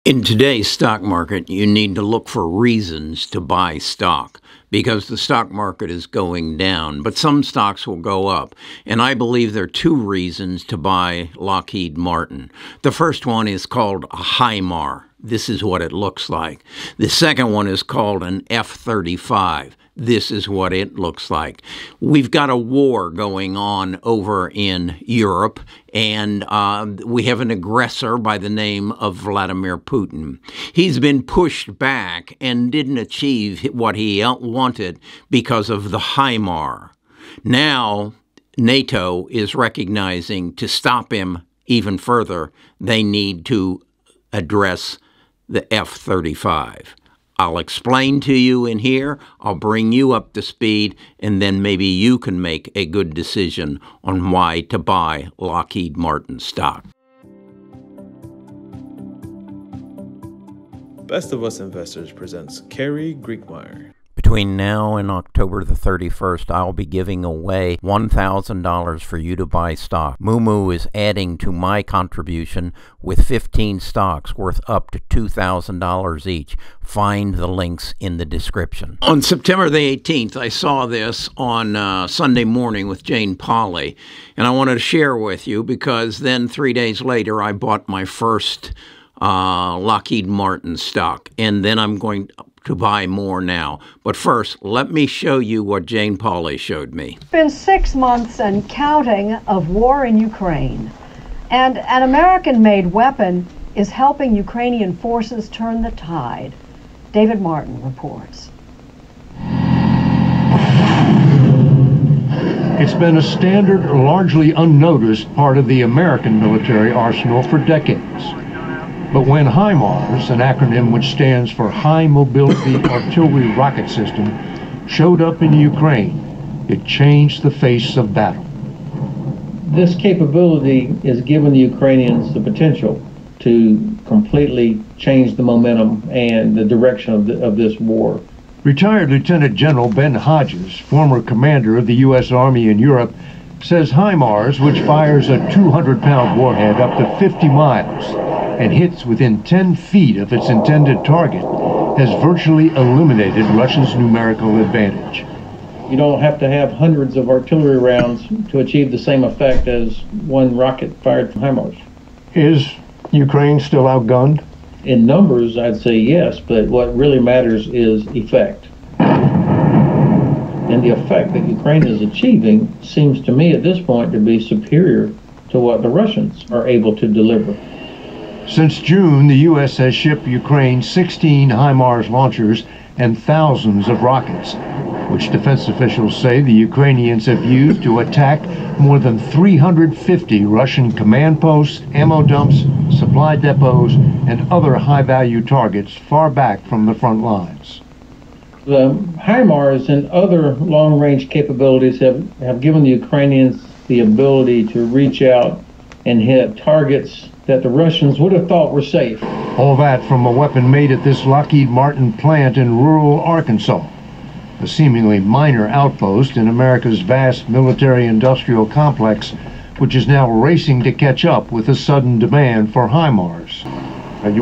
In today's stock market, you need to look for reasons to buy stock because the stock market is going down, but some stocks will go up. And I believe there are two reasons to buy Lockheed Martin. The first one is called a HIMAR. This is what it looks like. The second one is called an F-35. This is what it looks like. We've got a war going on over in Europe, and we have an aggressor by the name of Vladimir Putin. He's been pushed back and didn't achieve what he wanted because of the HIMAR. Now, NATO is recognizing to stop him even further, they need to address the F-35. I'll explain to you in here, I'll bring you up to speed, and then maybe you can make a good decision on why to buy Lockheed Martin stock. Best of Us Investors presents Carrie Griegmeyer. Between now and October the 31st, I'll be giving away $1,000 for you to buy stock. Moo is adding to my contribution with 15 stocks worth up to $2,000 each. Find the links in the description. On September the 18th, I saw this on Sunday morning with Jane Pauley, and I wanted to share with you because then 3 days later, I bought my first Lockheed Martin stock, and then I'm going to buy more now. But first, let me show you what Jane Pauley showed me. It's been 6 months and counting of war in Ukraine, and an American-made weapon is helping Ukrainian forces turn the tide. David Martin reports. It's been a standard, largely unnoticed part of the American military arsenal for decades. But when HIMARS, an acronym which stands for High Mobility Artillery Rocket System, showed up in Ukraine, it changed the face of battle. This capability has given the Ukrainians the potential to completely change the momentum and the direction of this war. Retired Lieutenant General Ben Hodges, former commander of the U.S. Army in Europe, says HIMARS, which fires a 200-pound warhead up to 50 miles and hits within 10 feet of its intended target, has virtually eliminated Russia's numerical advantage. You don't have to have hundreds of artillery rounds to achieve the same effect as one rocket fired from HIMARS. Is Ukraine still outgunned? In numbers, I'd say yes, but what really matters is effect. And the effect that Ukraine is achieving seems to me at this point to be superior to what the Russians are able to deliver. Since June, the U.S. has shipped Ukraine 16 HIMARS launchers and thousands of rockets, which defense officials say the Ukrainians have used to attack more than 350 Russian command posts, ammo dumps, supply depots, and other high-value targets far back from the front lines. The HIMARS and other long-range capabilities have given the Ukrainians the ability to reach out and hit targets that the Russians would have thought were safe. All that from a weapon made at this Lockheed Martin plant in rural Arkansas, a seemingly minor outpost in America's vast military-industrial complex, which is now racing to catch up with the sudden demand for HIMARS.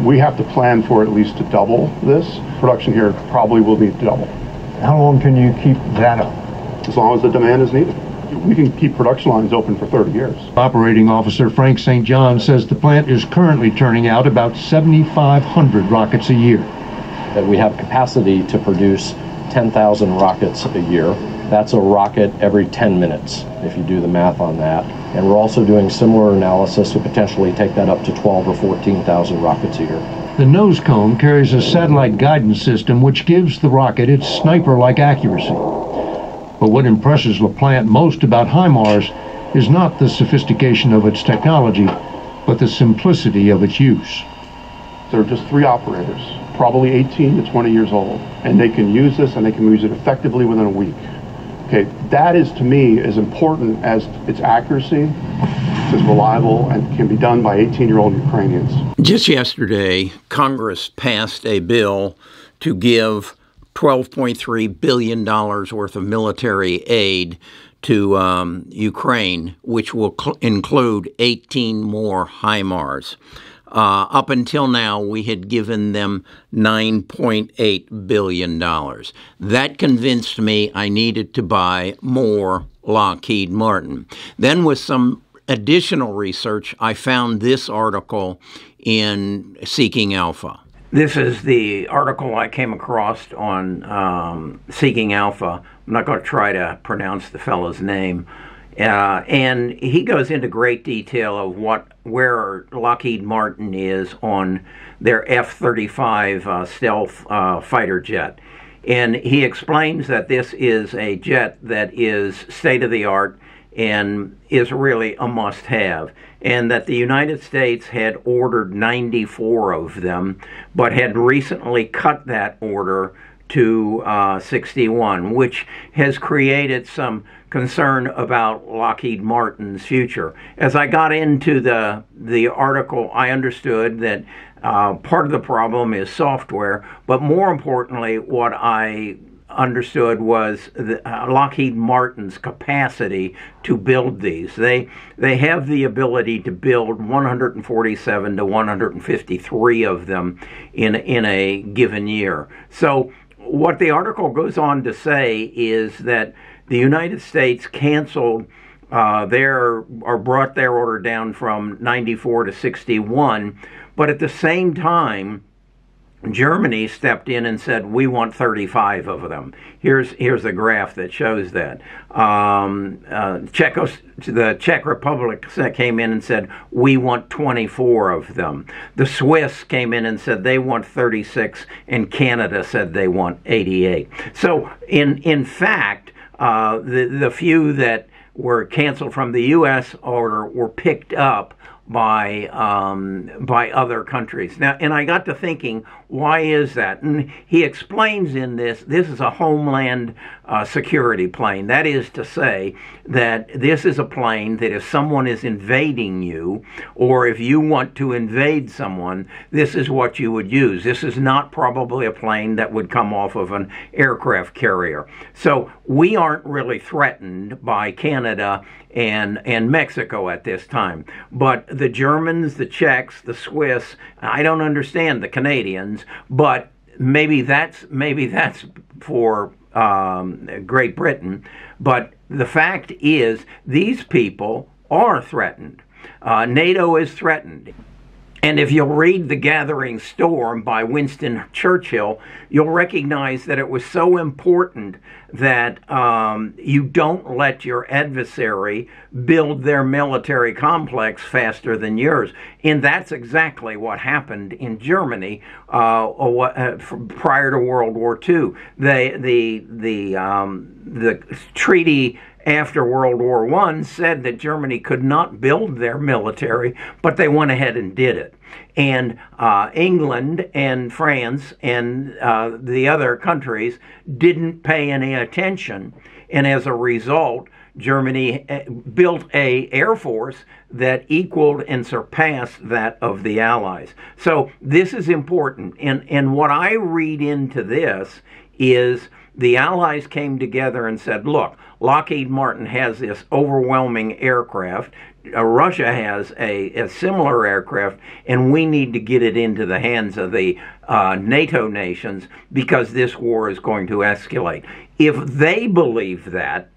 We have to plan for at least to double this. Production here probably will need to double. How long can you keep that up? As long as the demand is needed. We can keep production lines open for 30 years. Operating Officer Frank St. John says the plant is currently turning out about 7,500 rockets a year. That we have capacity to produce 10,000 rockets a year. That's a rocket every 10 minutes, if you do the math on that. And we're also doing similar analysis to potentially take that up to 12 or 14,000 rockets a year. The nose cone carries a satellite guidance system which gives the rocket its sniper-like accuracy. But what impresses the plant most about HIMARS is not the sophistication of its technology, but the simplicity of its use. There are just 3 operators, probably 18 to 20 years old, and they can use this and they can use it effectively within a week. Okay, that is to me as important as its accuracy, it's reliable, and can be done by 18-year-old Ukrainians. Just yesterday, Congress passed a bill to give $12.3 billion worth of military aid to Ukraine, which will include 18 more HIMARS. Up until now, we had given them $9.8 billion. That convinced me I needed to buy more Lockheed Martin. Then with some additional research, I found this article in Seeking Alpha. This is the article I came across on Seeking Alpha. I'm not going to try to pronounce the fellow's name. And he goes into great detail of where Lockheed Martin is on their F-35 stealth fighter jet. And he explains that this is a jet that is state-of-the-art and is really a must-have, and that the United States had ordered 94 of them, but had recently cut that order to 61, which has created some concern about Lockheed Martin's future. As I got into the article, I understood that part of the problem is software, but more importantly, what I understood was Lockheed Martin's capacity to build these. They have the ability to build 147 to 153 of them in a given year. So what the article goes on to say is that the United States canceled brought their order down from 94 to 61, but at the same time, Germany stepped in and said, we want 35 of them. Here's a graph that shows that. The Czech Republic came in and said, we want 24 of them. The Swiss came in and said they want 36, and Canada said they want 88. So in fact, the few that were canceled from the U.S. order were picked up by other countries. Now, and I got to thinking, why is that? And he explains in this is a homeland security plane. That is to say that this is a plane that if someone is invading you, or if you want to invade someone, this is what you would use. This is not probably a plane that would come off of an aircraft carrier. So we aren't really threatened by Canada and Mexico at this time. But the Germans, the Czechs, the Swiss, I don't understand the Canadians, but maybe that's for Great Britain. But the fact is, these people are threatened. NATO is threatened. And if you'll read The Gathering Storm by Winston Churchill, you'll recognize that it was so important that you don't let your adversary build their military complex faster than yours. And that's exactly what happened in Germany prior to World War II. The treaty after World War I said that Germany could not build their military, but they went ahead and did it. And England and France and the other countries didn't pay any attention, and as a result, Germany built an air force that equaled and surpassed that of the Allies. So this is important, and what I read into this is the Allies came together and said, look, Lockheed Martin has this overwhelming aircraft, Russia has a similar aircraft, and we need to get it into the hands of the NATO nations because this war is going to escalate. If they believe that,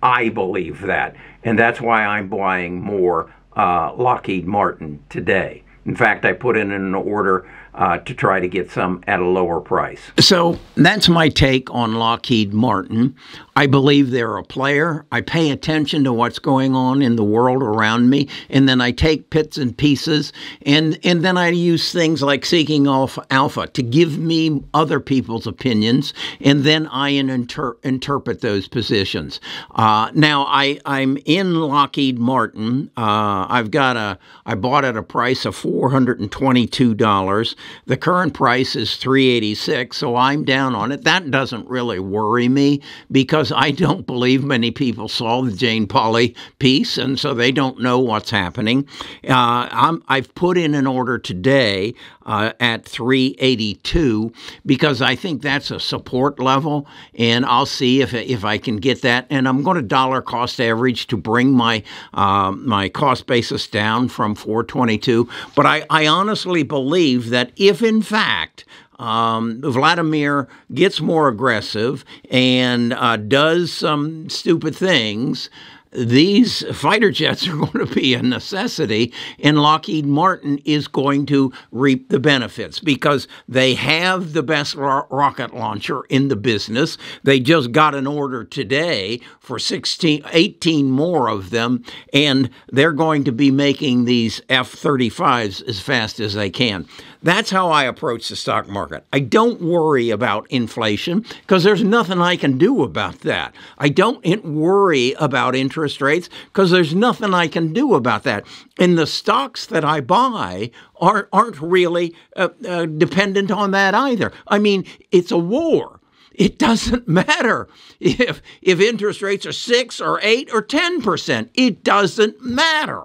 I believe that, and that's why I'm buying more Lockheed Martin today. In fact, I put in an order to try to get some at a lower price. So that's my take on Lockheed Martin. I believe they're a player. I pay attention to what's going on in the world around me, and then I take bits and pieces, and then I use things like Seeking Alpha to give me other people's opinions, and then I interpret those positions. Now, I'm in Lockheed Martin. I bought at a price of $422. The current price is $386, so I'm down on it. That doesn't really worry me because I don't believe many people saw the Jane Pauley piece, and so they don't know what's happening. I've put in an order today at $382 because I think that's a support level, and I'll see if I can get that. And I'm going to dollar cost average to bring my my cost basis down from $422. But But I honestly believe that if, in fact, Vladimir gets more aggressive and does some stupid things, these fighter jets are going to be a necessity, and Lockheed Martin is going to reap the benefits because they have the best rocket launcher in the business. They just got an order today for 18 more of them, and they're going to be making these F-35s as fast as they can. That's how I approach the stock market. I don't worry about inflation because there's nothing I can do about that. I don't worry about interest rates because there's nothing I can do about that. And the stocks that I buy aren't really dependent on that either. I mean, it's a war. It doesn't matter if interest rates are 6 or 8 or 10%. It doesn't matter.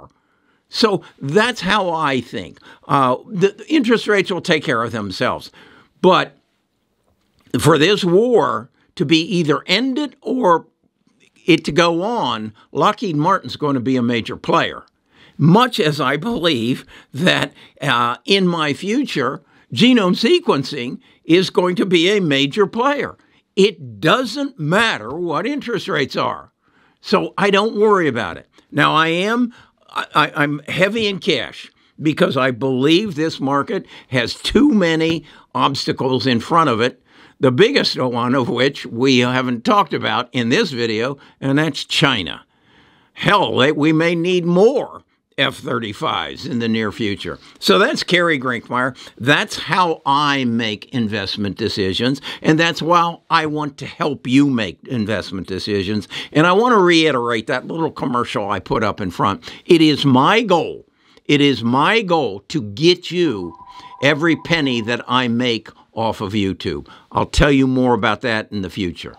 So that's how I think. The interest rates will take care of themselves. But for this war to be either ended or it to go on, Lockheed Martin's going to be a major player. Much as I believe that in my future, genome sequencing is going to be a major player. It doesn't matter what interest rates are. So I don't worry about it. Now, I'm heavy in cash because I believe this market has too many obstacles in front of it, the biggest one of which we haven't talked about in this video, and that's China. Hell, we may need more F-35s in the near future. So that's Kerry Grinkmeyer. That's how I make investment decisions, and that's why I want to help you make investment decisions. And I want to reiterate that little commercial I put up in front. It is my goal. It is my goal to get you every penny that I make off of YouTube. I'll tell you more about that in the future.